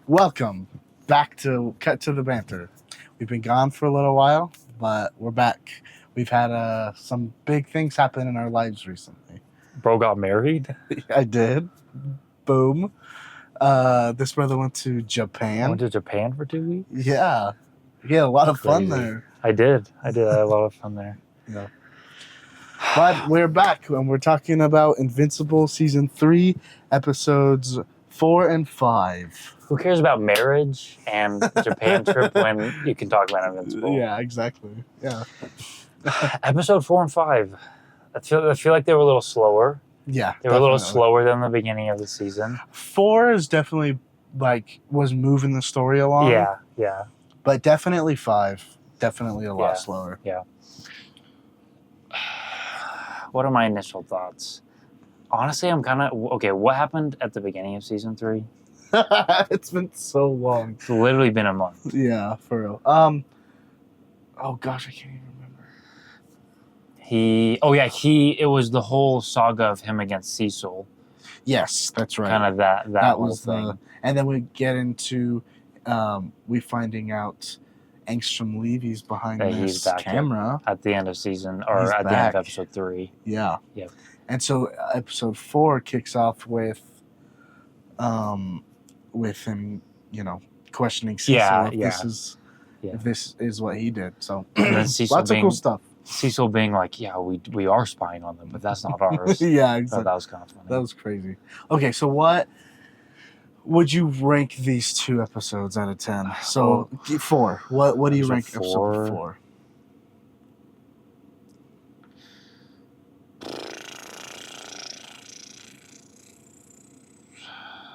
Welcome back to Cut to the Banter. We've been gone for a little while, but we're back. We've had some big things happen in our lives recently. Bro got married? I did. Boom. This brother went to Japan. I went to Japan for 2 weeks? Yeah. He had a lot of fun Crazy. there. I did. I had a lot of fun there. Yeah. But we're back and we're talking about Invincible Season 3, Episodes 4 and 5. Who cares about marriage and Japan trip when you can talk about Invincible? Yeah, exactly. Yeah. Episode 4 and 5. I feel like they were a little slower. Yeah. They were a little slower than the beginning of the season. 4 is definitely was moving the story along. Yeah. But definitely 5. Definitely a lot slower. Yeah. What are my initial thoughts? Honestly, I'm kind of... Okay, what happened at the beginning of Season 3? It's been so long. It's literally been a month. Yeah, for real. Oh gosh, I can't even remember. It was the whole saga of him against Cecil. Yes, that's right. Kind of that whole was thing. And then we get into we finding out Angstrom Levy's behind That he's this back camera at the end of season, or He's at the back. end of episode 3. Yeah. Yep. And so episode 4 kicks off with him, questioning Cecil if this is what he did. So And then Cecil lots of cool stuff. Cecil being like, yeah, we are spying on them, but that's not ours. Yeah, So exactly. that was kind of funny. That was crazy. Okay, so what would you rank these 2 episodes out of 10? So 4. What do you rank episode 4?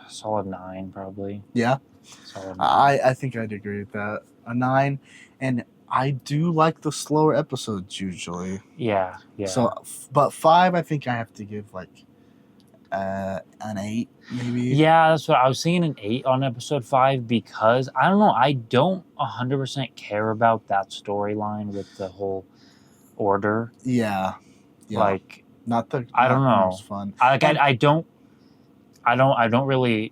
Solid 9, probably. Yeah? Solid 9. I think I'd agree with that. A 9. And I do like the slower episodes usually. Yeah. So, but 5, I think I have to give an 8, maybe. Yeah, that's what I was thinking, an 8 on episode 5, because I don't know, I don't 100% care about that storyline with the whole order. Yeah. Like, not the I don't know. most fun. I don't really,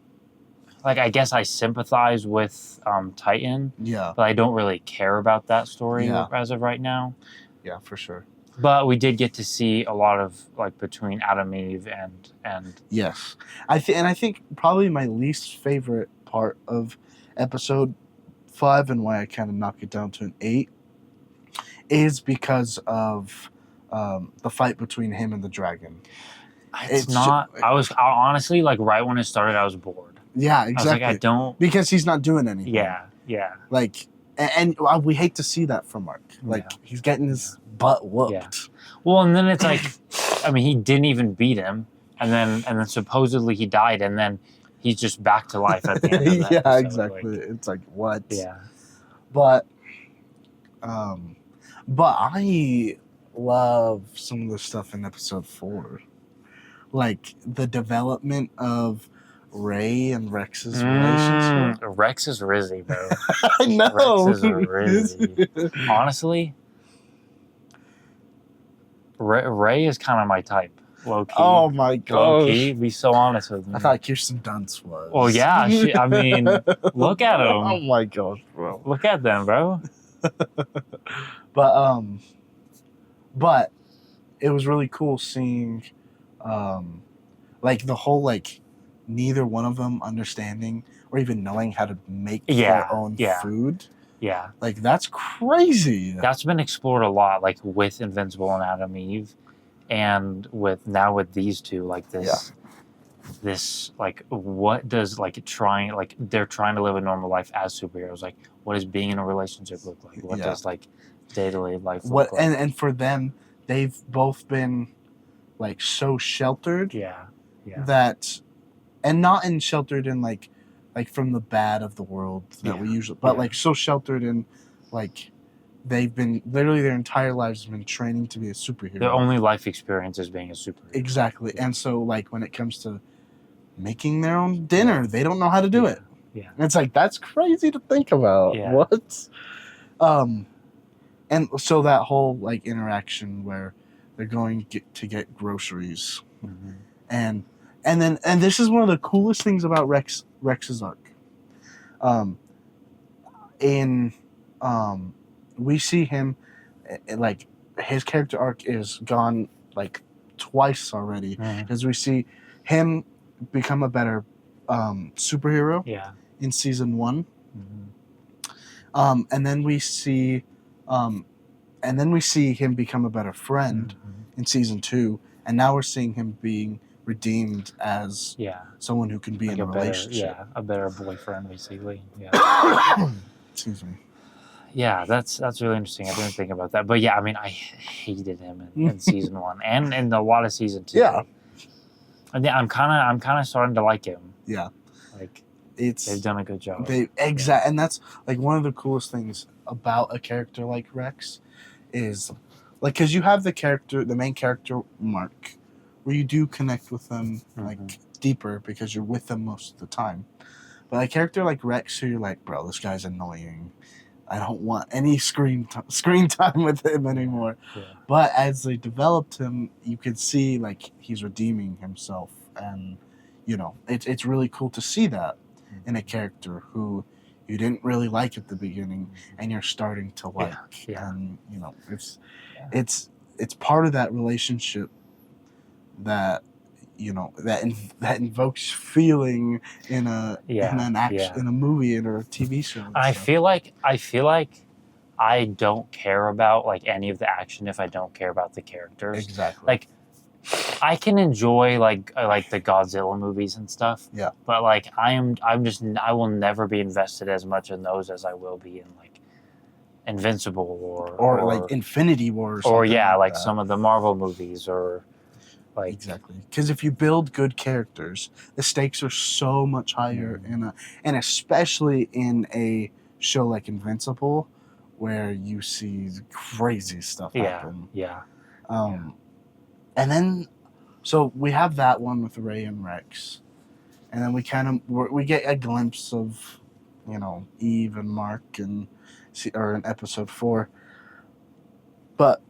like, I guess I sympathize with Titan. Yeah. But I don't really care about that story as of right now. Yeah, for sure. But we did get to see a lot of, like, between Adam Eve and yes. I think probably my least favorite part of episode 5 and why I kind of knock it down to an 8 is because of the fight between him and the dragon. It's not... I honestly, like, right when it started, I was bored. Yeah, exactly. I was like, I don't... Because he's not doing anything. Yeah. Like, and we hate to see that from Mark. Like, he's getting his butt whooped. Yeah. Well, and then it's like, I mean, he didn't even beat him, and then supposedly he died, and then he's just back to life at the end of that yeah, episode. exactly. Like, it's like, what? Yeah. But I love some of the stuff in episode 4. Like, the development of Ray and Rex's relationship. Rex is Rizzy, bro. I know. Rex is Rizzy. Honestly, Ray is kind of my type. Low key. Oh my gosh. Low key. Be so honest with me. I thought Kirsten Dunst was. Well, yeah. I mean, look at them. Oh my gosh, bro. Look at them, bro. But it was really cool seeing, like, the whole, like, neither one of them understanding or even knowing how to make their own food. Yeah. Like, that's crazy. That's been explored a lot, like, with Invincible and Adam Eve, and with these two, like, this, like, what does, like, they're trying to live a normal life as superheroes. Like, what does being in a relationship look like? What does, like, day-to-day life look like? And for them, they've both been, like, so sheltered. Yeah. That, and not sheltered in, like from the bad of the world that we usually, but like so sheltered in, like, they've been literally their entire lives have been training to be a superhero. Their only life experience is being a superhero. Exactly. And so, like, when it comes to making their own dinner, they don't know how to do it. Yeah. And it's like, that's crazy to think about. Yeah. What? And so that whole, like, interaction where they're going to get groceries, and this is one of the coolest things about Rex's arc. Um, in we see him like his character arc is gone like twice already because we see him become a better superhero Yeah. in season 1, Mm-hmm. and then we see him become a better friend in season 2, and now we're seeing him being redeemed as someone who can be like in a relationship. A better boyfriend, basically. Yeah. Excuse me. Yeah, that's really interesting. I didn't think about that, but yeah, I mean, I hated him in season 1 and in a lot of season 2. Yeah, and yeah, I'm kind of starting to like him. Yeah, like they've done a good job. And that's like one of the coolest things about a character like Rex is like because you have the main character Mark, where you do connect with them like deeper because you're with them most of the time. But a character like Rex, who you're like, bro, this guy's annoying. I don't want any screen time with him anymore. Yeah. But as they developed him, you could see like he's redeeming himself, and you know it's really cool to see that in a character who you didn't really like at the beginning, and you're starting to like. Yeah. And you know it's part of that relationship that you know that invokes feeling in a in a movie or a TV show. I feel like I don't care about like any of the action if I don't care about the characters. Exactly. Like I can enjoy like the Godzilla movies and stuff. Yeah. But like I will never be invested as much in those as I will be in like Invincible or like Infinity War or like some of the Marvel movies or. Like, exactly, because if you build good characters, the stakes are so much higher and especially in a show like Invincible, where you see crazy stuff happen. Yeah. And then, so we have that one with Ray and Rex, and then we get a glimpse of, you know, Eve and Mark in episode 4, but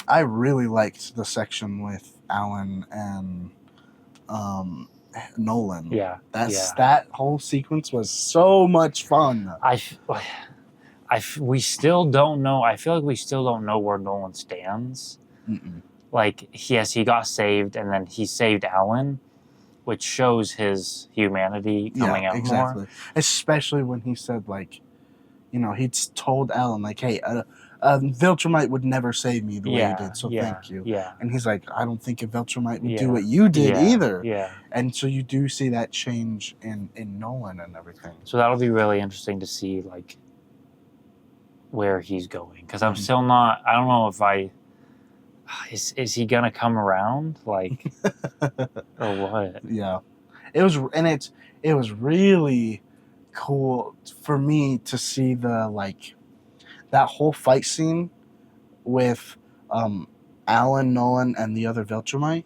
I really liked the section with Alan and Nolan. That whole sequence was so much fun. We still don't know. I feel like we still don't know where Nolan stands. Like, yes, he got saved, and then he saved Alan, which shows his humanity coming out more. Especially when he said, like, you know, he'd told Alan, like, hey, Viltrumite would never save me the way he did, so thank you. Yeah. And he's like, I don't think a Viltrumite would do what you did either. Yeah. And so you do see that change in Nolan and everything. So that'll be really interesting to see, like, where he's going. Because I'm still not, I don't know if is he going to come around? Like, or what? Yeah. It was really cool for me to see that whole fight scene with Alan, Nolan, and the other Viltrumite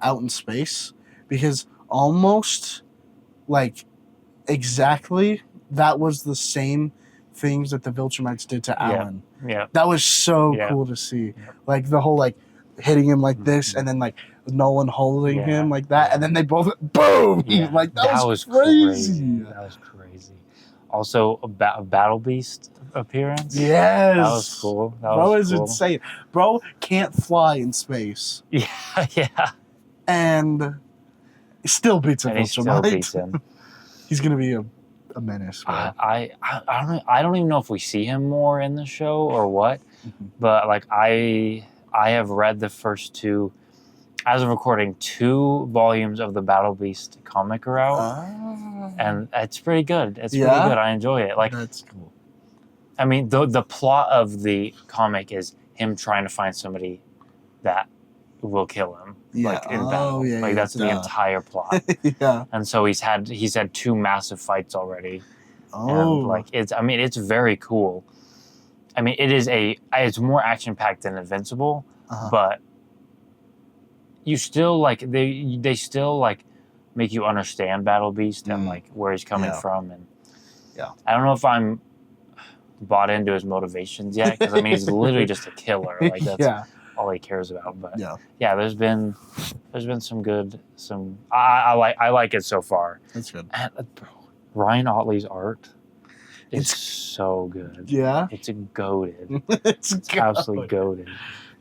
out in space, because almost like exactly that was the same things that the Viltrumites did to Alan. Yeah. That was so cool to see. Like the whole like hitting him like this, and then like Nolan holding him like that, and then they both boom. Like that was crazy. That was crazy. Also, a Battle Beast appearance. Yes, that was cool. Bro is insane. Bro can't fly in space. Yeah. And he still beats him. He's gonna be a menace. Bro. I don't even know if we see him more in the show or what, but like I have read the first 2, as of recording, 2 volumes of the Battle Beast comic are out, and it's pretty good. It's pretty good. I enjoy it. Like, that's cool. I mean, the plot of the comic is him trying to find somebody that will kill him. Like in battle. That's the entire plot. And so he's had 2 massive fights already. And like it's very cool. I mean, it's more action packed than Invincible, but you still like they still like make you understand Battle Beast and like where he's coming from, and I don't know if I'm bought into his motivations yet, because I mean he's literally just a killer. Like that's all he cares about. But there's been some good I like it so far. That's good. And, bro, Ryan Otley's art is It's- so good. Yeah. It's goated. It's Absolutely goated.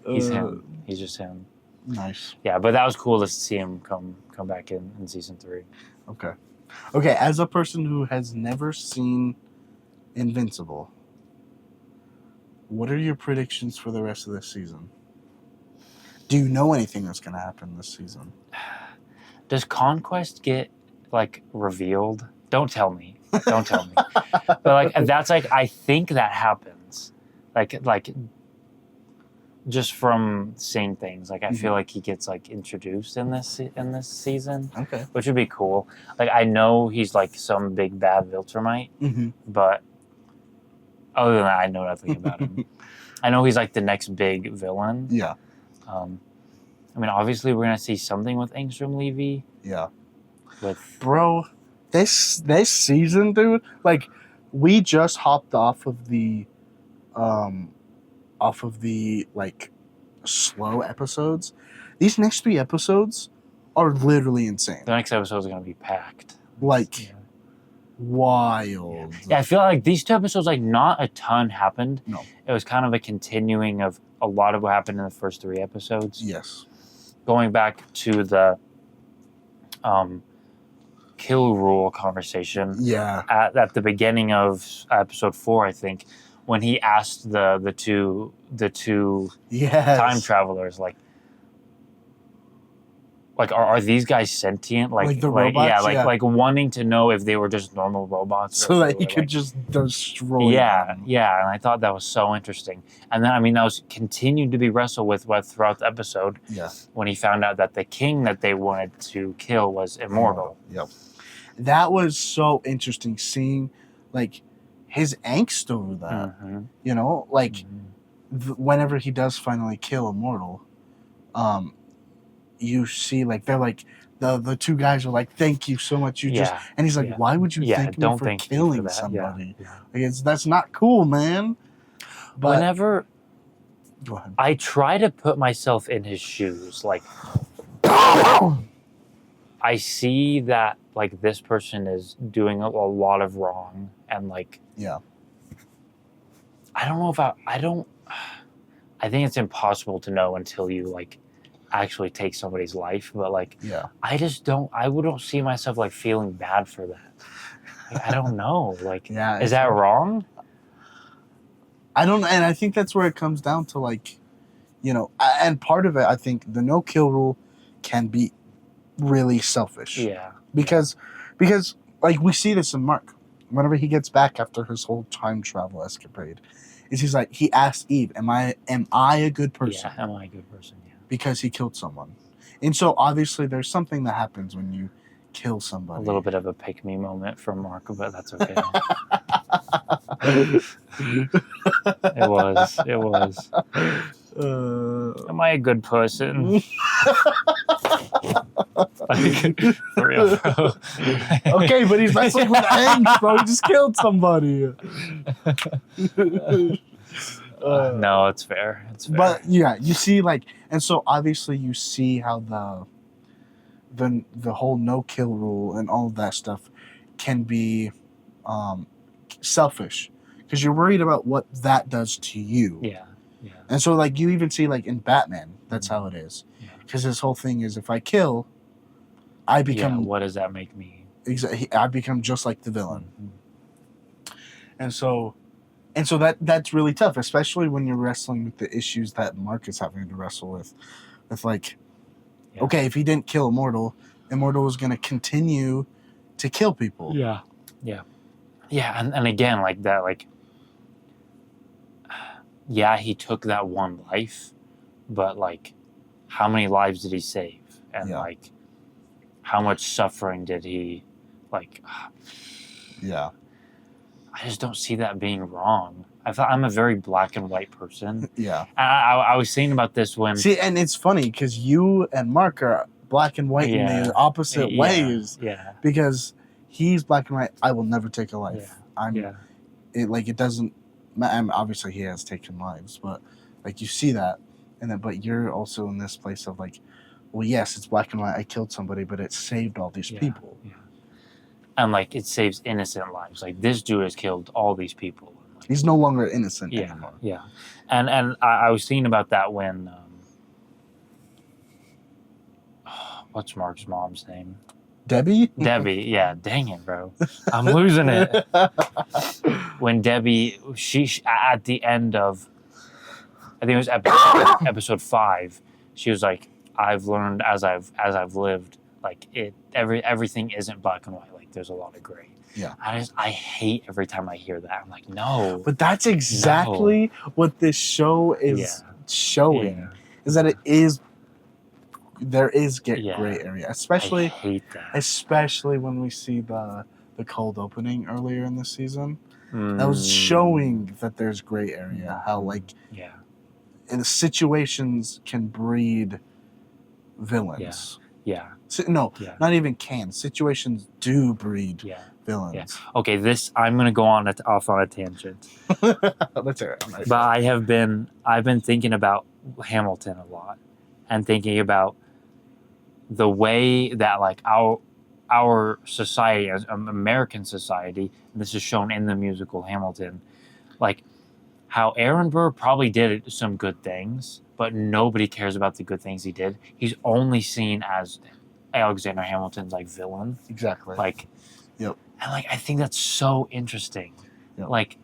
He's Uh, him. He's just him. Nice. Yeah, but that was cool to see him come back in season 3. Okay. Okay, as a person who has never seen Invincible, what are your predictions for the rest of this season? Do you know anything that's going to happen this season? Does Conquest get like revealed? Don't tell me. Don't tell me. But like that's like I think that happens. Like just from seeing things, like I feel like he gets like introduced in this season, Okay. which would be cool. Like I know he's like some big bad Viltrumite, Mm-hmm. but other than that, I know nothing about him. I know he's like the next big villain. Yeah. I mean, obviously, we're gonna see something with Angstrom Levy. Yeah. With Bro, this season, dude, like we just hopped off of the like slow episodes. These next 3 episodes are literally insane. the next episode is gonna be packed. Like Yeah. wild. Yeah, I feel like these 2 episodes, like not a ton happened. No. It was kind of a continuing of a lot of what happened in the first 3 episodes. Yes. Going back to the kill rule conversation Yeah. at the beginning of episode 4, I think, when he asked the two Yes. time travelers like are these guys sentient? Like the robots? Yeah, Yeah. like wanting to know if they were just normal robots. So or that if he they were, could like, just destroy yeah, them. yeah, and I thought that was so interesting. And then, I mean, that was continued to be wrestled with throughout the episode Yeah. when he found out that the king that they wanted to kill was immortal. Yep. That was so interesting seeing, like, his angst over that. Mhm. You know, like Mhm. whenever he does finally kill Immortal, you see like they're like the 2 guys are like, "Thank you so much." Yeah, And he's like, yeah. "Why would you Yeah, thank me don't for thank me killing for that. somebody? Yeah, Like, that's not cool, man." But whenever go ahead. I try to put myself in his shoes, like I see that like this person is doing a lot of wrong, and like Yeah. I don't know if I think it's impossible to know until you like actually take somebody's life, but like Yeah. I wouldn't see myself like feeling bad for that. Like, I don't know. Like Yeah. is that wrong? I don't, and I think that's where it comes down to, like, you know, and part of it, I think the no kill rule can be really selfish. Yeah. Because like we see this in Mark, whenever he gets back after his whole time travel escapade, is he's like, he asked Eve, "Am I a good person?" Yeah, am I a good person? Yeah. Because he killed someone, and so obviously there's something that happens when you kill somebody. A little bit of a pick me moment from Mark, but that's okay. It was. Am I a good person? Like, for real, bro. Okay, but he's wrestling with angst, bro. He just killed somebody. No, it's fair. It's fair. But yeah, you see, like, and so obviously you see how the whole no kill rule and all of that stuff can be selfish, because you're worried about what that does to you. Yeah, yeah. And so, like, you even see, like, in Batman, that's how it is. Because his whole thing is, if I kill, I become what does that make me? I become just like the villain. Mhm. And so that's really tough, especially when you're wrestling with the issues that Mark is having to wrestle with. With like, Yeah. okay, if he didn't kill Immortal was going to continue to kill people. Yeah, and again, like that, like, yeah, he took that one life, but like, how many lives did he save? And like, how much suffering did he, like? Yeah. I just don't see that being wrong. I'm a very black and white person. Yeah. And I was thinking about this when... See, and it's funny because you and Mark are black and white in the opposite ways. Yeah. Because he's black and white. I will never take a life. It doesn't... obviously, he has taken lives, but like you see that, but you're also in this place of like, well, yes, it's black and white. I killed somebody, but it saved all these people. Yeah. and like it saves innocent lives. Like this dude has killed all these people. Like, He's no longer innocent yeah, anymore. yeah. And I was thinking about that when what's Mark's mom's name? Debbie? Debbie. Yeah, dang it, bro. I'm losing it. When Debbie, she at the end of, I think it was episode 5, she was like, I've learned as I've lived, like everything isn't black and white. Like there's a lot of gray. Yeah. I hate every time I hear that. I'm like, no. But that's exactly what this show is showing. Yeah. Is that there is gray area, especially I hate that. Especially when we see the cold opening earlier in the season. That was showing that there's gray area. How like and the situations can breed villains. Yeah. Not even can. Situations do breed villains. Yeah. Okay, I'm gonna go off on a tangent. That's all right. But I've been thinking about Hamilton a lot, and thinking about the way that like our society, as American society, and this is shown in the musical Hamilton, like how Aaron Burr probably did some good things, but nobody cares about the good things he did. He's only seen as Alexander Hamilton's like villain. Exactly. Like, yep. And like I think that's so interesting. Yep. Like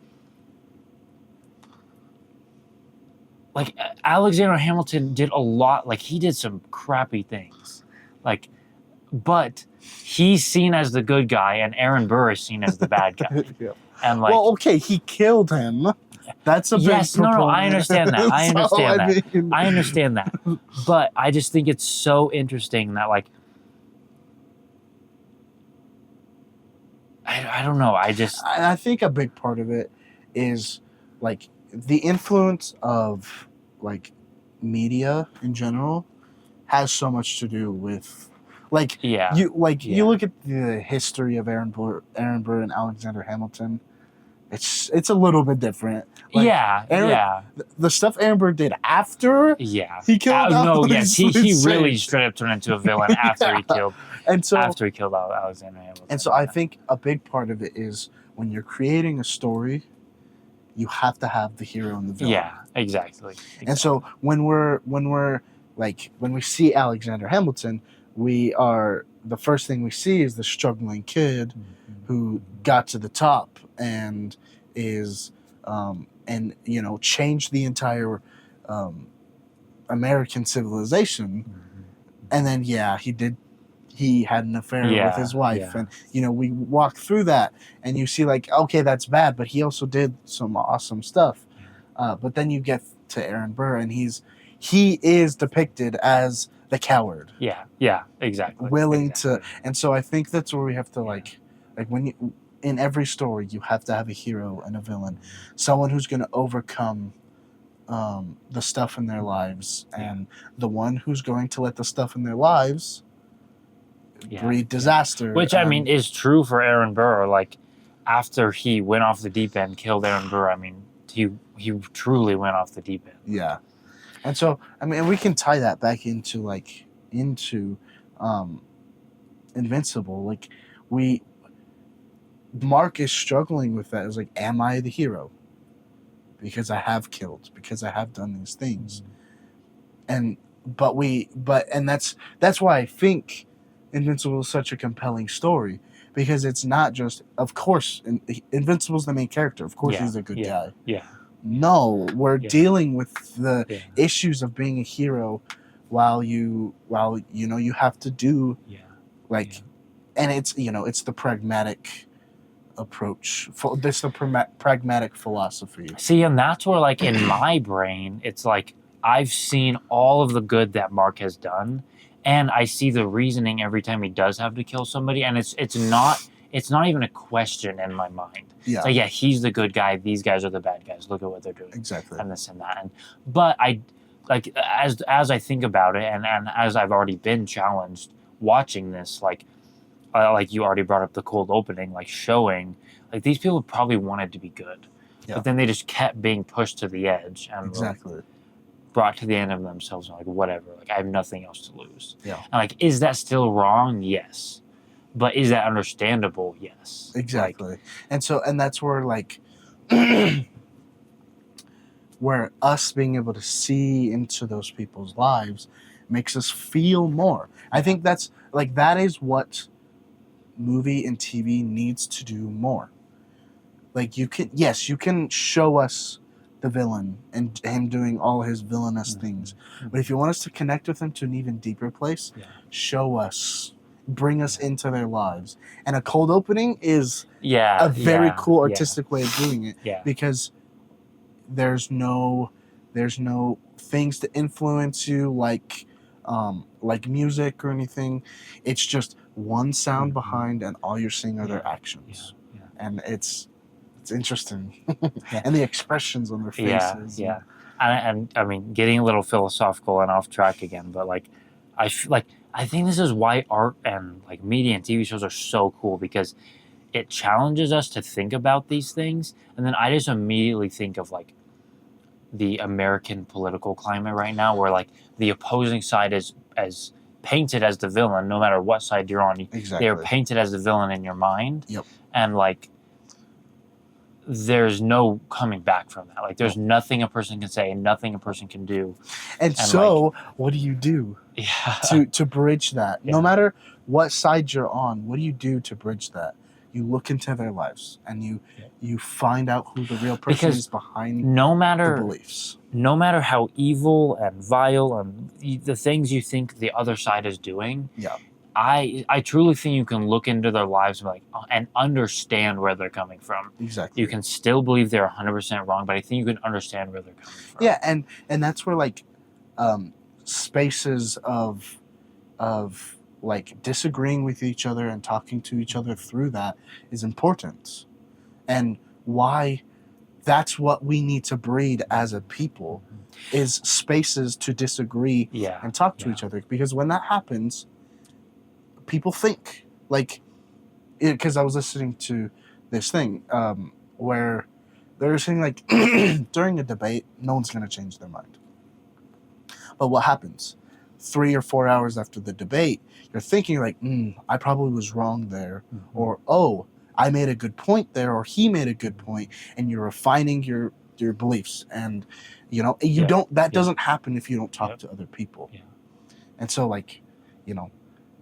Alexander Hamilton did a lot. Like he did some crappy things. Like, but he's seen as the good guy, and Aaron Burr is seen as the bad guy. Yeah. And like, well, okay, he killed him. That's a big no, I understand that. I understand I understand that. But I just think it's so interesting that like, I don't know. I think a big part of it is like the influence of like media in general has so much to do with like you look at the history of Aaron Burr and Alexander Hamilton. It's a little bit different. Like, the stuff Aaron Burr did after he killed he really straight up turned into a villain after he killed Alexander Hamilton. And so I think a big part of it is when you're creating a story, you have to have the hero and the villain. Yeah, exactly. And so when we see Alexander Hamilton, the first thing we see is the struggling kid who got to the top and is changed the entire American civilization. And then he had an affair with his wife, and we walk through that, and you see like, okay, that's bad, but he also did some awesome stuff. But then you get to Aaron Burr, and he is depicted as the coward. Yeah, exactly. Willing to, and so I think that's where we have to like when you, in every story you have to have a hero and a villain, someone who's going to overcome the stuff in their lives, and the one who's going to let the stuff in their lives breed disaster. Which I mean is true for Aaron Burr. Like after he went off the deep end, killed Aaron Burr, I mean he truly went off the deep end. Yeah. And so I mean we can tie that back into Invincible. Like Mark is struggling with that. It's like, am I the hero? Because I have killed, because I have done these things. And that's why I think Invincible is such a compelling story, because it's not just, of course, Invincible's the main character. Of course, he's a good guy. Yeah. No, we're dealing with the issues of being a hero while you have to do and it's it's the pragmatic approach. This the pragmatic philosophy. See, and that's where like in my brain, it's like I've seen all of the good that Mark has done, and I see the reasoning every time he does have to kill somebody, and it's not even a question in my mind. Yeah. It's like, he's the good guy, these guys are the bad guys. Look at what they're doing. Exactly. And this and that. But I like as I think about it, and as I've already been challenged watching this, like you already brought up the cold opening, like showing like these people probably wanted to be good, but then they just kept being pushed to the edge and brought to the end of themselves, and like whatever, like I have nothing else to lose. Yeah. And like, is that still wrong? Yes, But is that understandable? Yes. Exactly. And that's where like where us being able to see into those people's lives makes us feel more. I think that is what movie and TV needs to do more. Like you can show us the villain and him doing all his villainous things. But if you want us to connect with him to an even deeper place, show us, bring us into their lives. And a cold opening is a very cool artistic way of doing it, because there's no things to influence you like music or anything. It's just one sound behind, and all you're seeing are their actions. And it's interesting. And the expressions on their faces. And I mean, getting a little philosophical and off track again, but like I think this is why art and like media and TV shows are so cool, because it challenges us to think about these things. And then I just immediately think of like the American political climate right now, where like the opposing side is as painted as the villain, no matter what side you're on. Exactly. They're painted as the villain in your mind. Yep. And like there's no coming back from that. Like there's nothing a person can say, nothing a person can do. And so what do you do to bridge that? No matter what side you're on, what do you do to bridge that? You look into their lives and you find out who the real person is behind the beliefs. No matter how evil and vile and the things you think the other side is doing, I truly think you can look into their lives and understand where they're coming from. Exactly. You can still believe they're 100% wrong, but I think you can understand where they're coming from. Yeah, and that's where like spaces of like disagreeing with each other and talking to each other through that is important. And why that's what we need to breed as a people is spaces to disagree and talk to each other. Because when that happens, people think like, because I was listening to this thing where they were saying like during a debate, no one's going to change their mind. But what happens? 3 or 4 hours after the debate, you're thinking like, I probably was wrong there, or I made a good point there, or he made a good point, and you're refining your beliefs. And you don't. That doesn't happen if you don't talk to other people. And so like,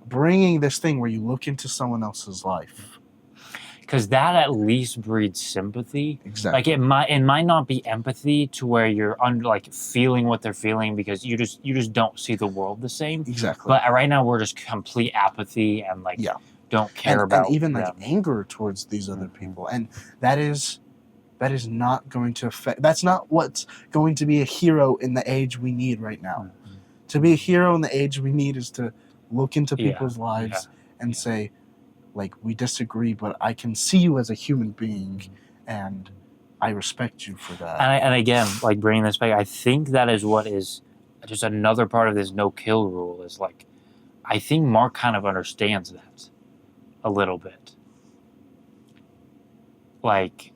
bringing this thing where you look into someone else's life. Because that at least breeds sympathy. Exactly. Like it might not be empathy to where you're feeling what they're feeling, because you just don't see the world the same. Exactly. But right now we're just complete apathy and don't care about and even like anger towards these other people, and that is not going to affect. That's not what's going to be a hero in the age we need right now. To be a hero in the age we need is to look into people's lives and say, like, we disagree, but I can see you as a human being, and I respect you for that. And again, like bringing this back, I think that is what is just another part of this no-kill rule is like, I think Mark kind of understands that a little bit. Like,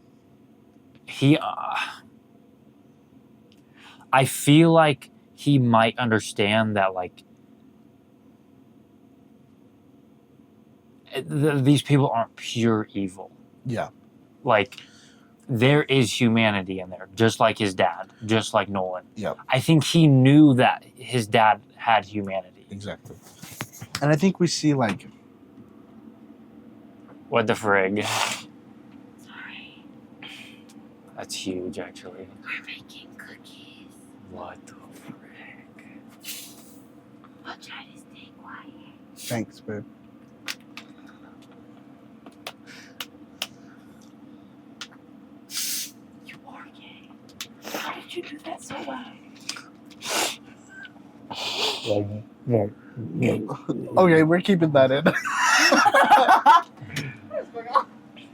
I feel like he might understand that, like, these people aren't pure evil. Yeah. Like, there is humanity in there, just like his dad, just like Nolan. Yeah. I think he knew that his dad had humanity. Exactly. And I think we see, like... What the frig? Sorry. That's huge, actually. We're making cookies. What the frig? I'll try to stay quiet. Thanks, babe. You are gay. How did you do that so well? Okay, we're keeping that in.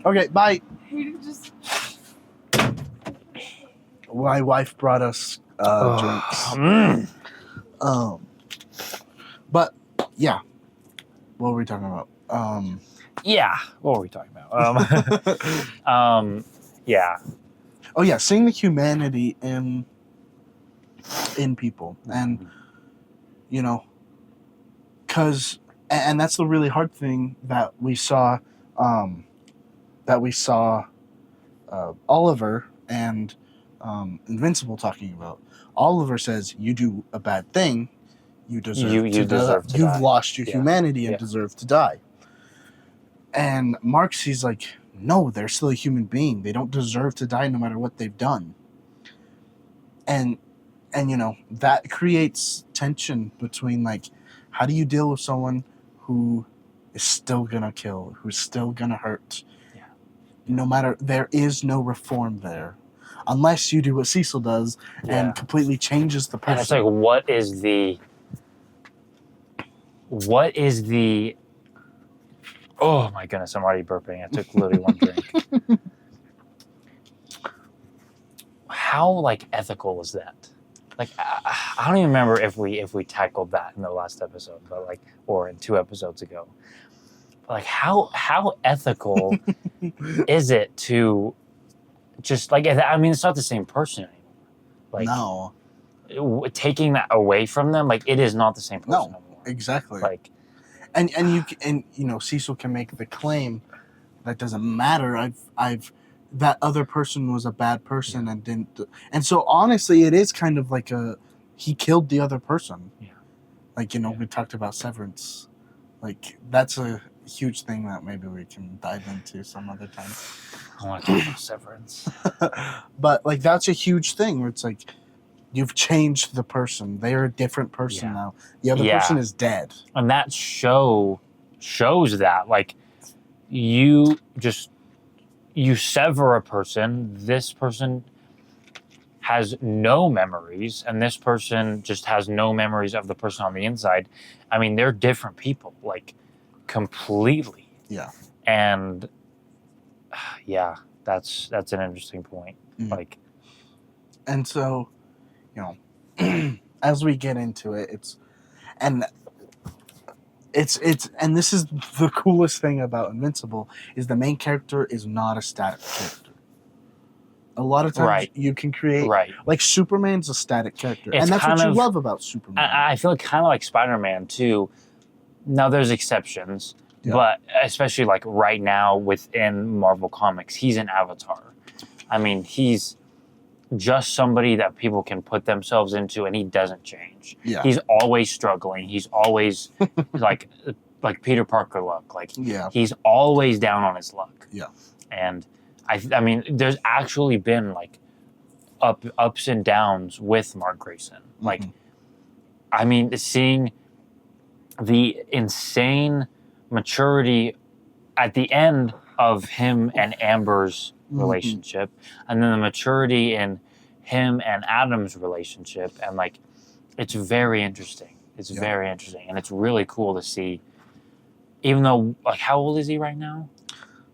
Okay, bye. You just... My wife brought us drinks. But yeah, what were we talking about? Yeah, what were we talking about? Yeah. Oh yeah, seeing the humanity in people, and because and that's the really hard thing that we saw. That we saw Oliver and Invincible talking about. Oliver says, "You do a bad thing, you deserve You to deserve die. to You've die." lost your Yeah. humanity and Yeah. deserve to die." And Mark sees like, no, they're still a human being. They don't deserve to die no matter what they've done. And that creates tension between like, how do you deal with someone who is still gonna kill, who's still gonna hurt? Yeah. No matter, there is no reform there. Unless you do what Cecil does and completely changes the person. And it's like, what is the oh my goodness, I'm already burping. I took literally one drink. How like ethical is that? Like I don't even remember if we tackled that in the last episode, but like, or in 2 episodes ago. But like how ethical is it to just like, I mean, it's not the same person anymore. Like, no, taking that away from them, like it is not the same person anymore. Exactly. Like, and Cecil can make the claim that doesn't matter. I've that other person was a bad person and didn't. And so honestly, it is kind of like he killed the other person. Yeah. Like we talked about Severance. Like that's a huge thing that maybe we can dive into some other time. I want to talk about Severance. But like that's a huge thing where it's like you've changed the person. They are a different person now. The other person is dead. And that shows that like you sever a person, this person has no memories, and this person just has no memories of the person on the inside. I mean, they're different people, like completely. Yeah. And yeah, that's an interesting point. Mm. Like, and so, as we get into it, and this is the coolest thing about Invincible is the main character is not a static character. A lot of times you can create like Superman's a static character, and that's what you love about Superman. I feel kind of like Spider-Man too. Now there's exceptions, but especially like right now within Marvel Comics, he's an avatar. I mean, he's just somebody that people can put themselves into, and he doesn't change. Yeah. He's always struggling. He's always like Peter Parker luck. Like he's always down on his luck. Yeah. And I mean, there's actually been like ups and downs with Mark Grayson. Like, I mean, seeing the insane maturity at the end of him and Amber's relationship, and then the maturity in him and Adam's relationship, and like, it's very interesting. It's very interesting, and it's really cool to see. Even though, like, how old is he right now?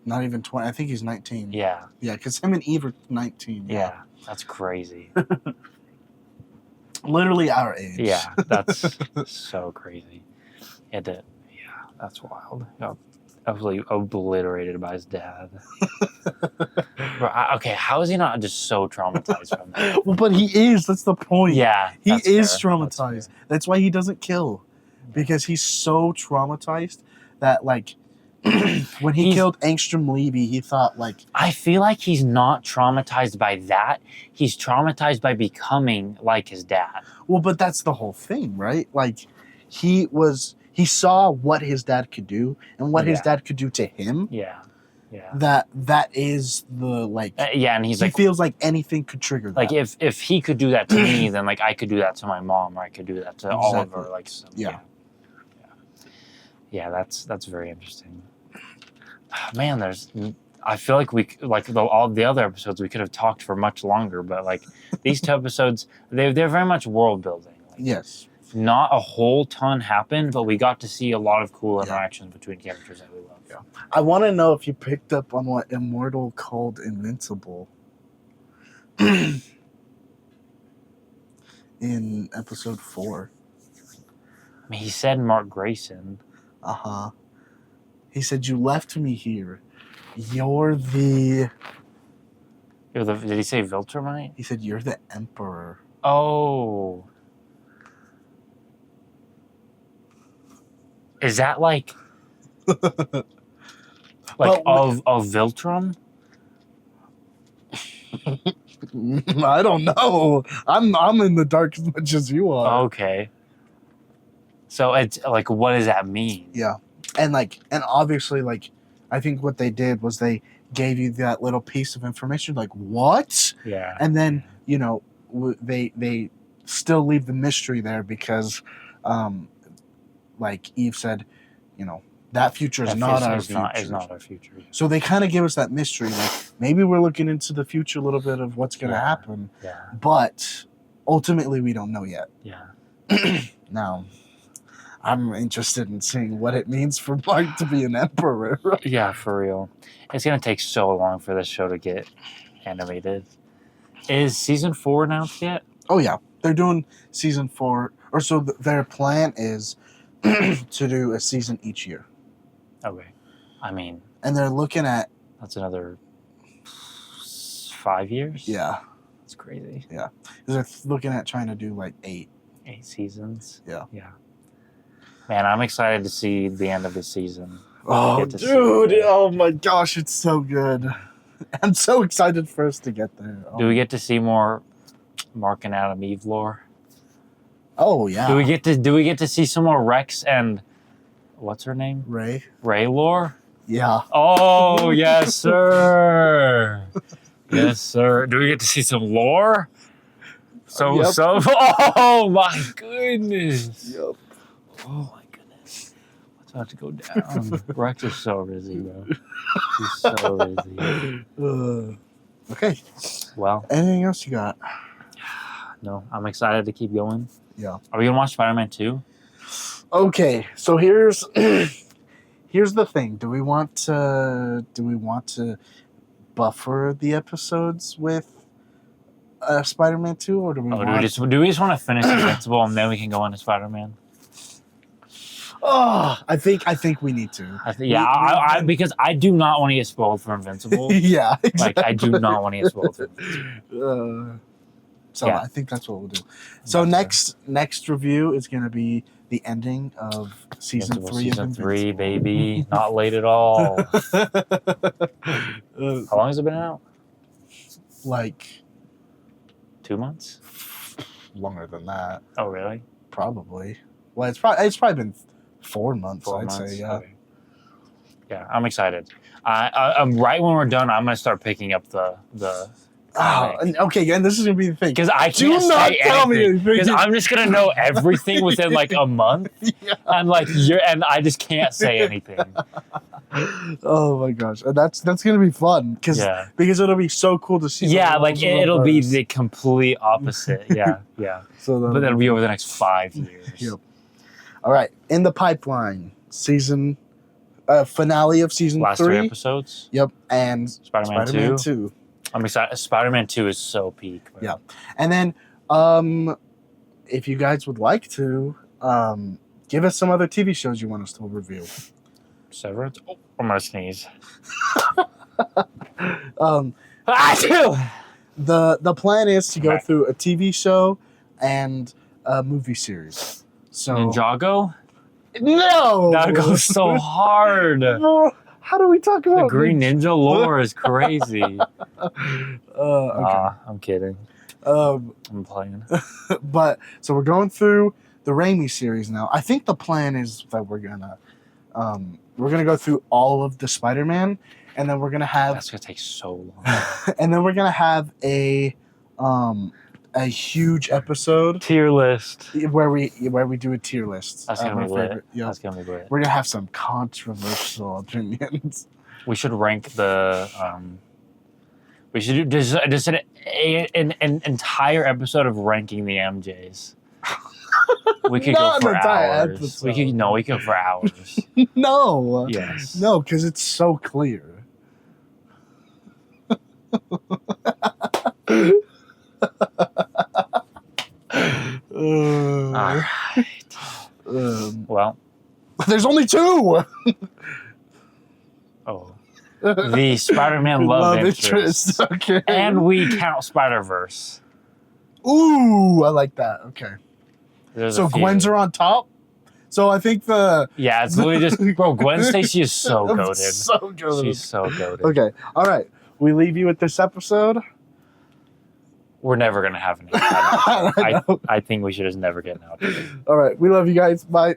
Not even 20. I think he's 19. Yeah. Yeah, because him and Eve are 19. Yeah, that's crazy. Literally our age. Yeah, that's so crazy. That's wild. Got absolutely obliterated by his dad. Okay, how is he not just so traumatized from that? Well, but he is. That's the point. Yeah, he is traumatized. That's why he doesn't kill, because he's so traumatized that like. When he killed Angstrom Levy, he thought like... I feel like he's not traumatized by that. He's traumatized by becoming like his dad. Well, but that's the whole thing, right? Like, he saw what his dad could do and what his dad could do to him. Yeah, yeah. That is the, like... and he's he like... feels like anything could trigger that. Like, if he could do that to me, then, like, I could do that to my mom, or I could do that to Oliver. Like, so, yeah, that's very interesting. Man, I feel like all the other episodes we could have talked for much longer, but like these 2 episodes, they're very much world building. Like, yes. Not a whole ton happened, but we got to see a lot of cool interactions between characters that we love. Yeah. I want to know if you picked up on what Immortal called Invincible in episode 4. I mean, he said Mark Grayson. Uh-huh. He said, "You left me here. You're the..." Did he say Viltrumite? He said, "You're the Emperor." Oh. Is that like Well, of Viltrum? I don't know. I'm in the dark as much as you are. Okay. So it's like, what does that mean? Yeah, and obviously, like, I think what they did was they gave you that little piece of information, like, what? Yeah. And then they still leave the mystery there because, like Eve said, that future is not our future. Is not our future. So they kind of give us that mystery, like maybe we're looking into the future a little bit of what's going to happen. Yeah. But ultimately, we don't know yet. Yeah. Now, I'm interested in seeing what it means for Mark to be an emperor. Yeah, for real. It's gonna take so long for this show to get animated. Is season 4 announced yet? Oh yeah, they're doing season 4, or so their plan is to do a season each year. Okay. I mean, and they're looking at that's another 5 years. Yeah, that's crazy. Yeah, they're looking at trying to do like 8 seasons. Yeah. Man, I'm excited to see the end of the season. Oh, dude! Oh my gosh, it's so good. I'm so excited for us to get there. Oh. Do we get to see more Mark and Adam Eve lore? Oh yeah. Do we get to see some more Rex and what's her name? Ray lore? Yeah. Oh yes, sir. Yes, sir. Do we get to see some lore? Oh my goodness. Yep. Oh my goodness. What's about to go down? Rex is so busy, bro. He's so busy. Okay. Well. Anything else you got? No. I'm excited to keep going. Yeah. Are we gonna watch Spider-Man 2? Okay. So here's the thing. Do we want to buffer the episodes with Spider-Man 2, or do we we just want to finish Invincible and then we can go on to Spider-Man? Oh, I think we need to. Because I do not want to get spoiled for Invincible. Yeah, exactly. Like I do not want to get spoiled for Invincible. I think that's what we'll do. So next review is going to be the ending of season 3 Season 3, baby. Not late at all. How long has it been out? Like 2 months? Longer than that. Oh, really? Probably. Well, it's probably been 4 months. I'd say, yeah. Okay. Yeah, I'm excited. I'm right when we're done. I'm gonna start picking up the. Okay, and this is gonna be the thing because I can't say anything because I'm just gonna know everything within like a month. Yeah. And I just can't say anything. Oh my gosh, and that's gonna be fun because it'll be so cool to see. Yeah, like it'll be the complete opposite. Yeah. But that'll be over the next 5 years. Yep. All right, in the pipeline, season finale of season 3. Last 3 episodes. Yep, and Spider-Man 2. I'm excited. Spider-Man 2 is so peak. Man. Yeah, and then if you guys would like to, give us some other TV shows you want us to review. Severance. Oh, I'm gonna sneeze. The plan is to go through a TV show and a movie series. So Ninjago? No, that goes so hard. How do we talk about the Green Ninja lore? Is crazy. Okay. I'm kidding. I'm playing. But so we're going through the Raimi series now. I think the plan is that we're gonna go through all of the Spider-Man, and then we're gonna have. That's gonna take so long. And then we're gonna have a huge episode tier list where we do a tier list. That's gonna be lit. Yep. That's gonna be lit. We're gonna have some controversial opinions. We should rank the. We should do just an entire episode of ranking the MJs. We could go for hours. We could go for hours. No. Yes. No, because it's so clear. All right. Well, there's only 2. Oh, the Spider-Man love interest. Okay, and we count Spider-Verse. Ooh, I like that. Okay. There's so Gwen's are on top. So I think the Yeah, it's literally just bro. Gwen Stacy is so goated. So goated. She's so goated. Okay. All right. We leave you with this episode. We're never gonna have an. I know. I think we should just never get an outro. All right. We love you guys. Bye.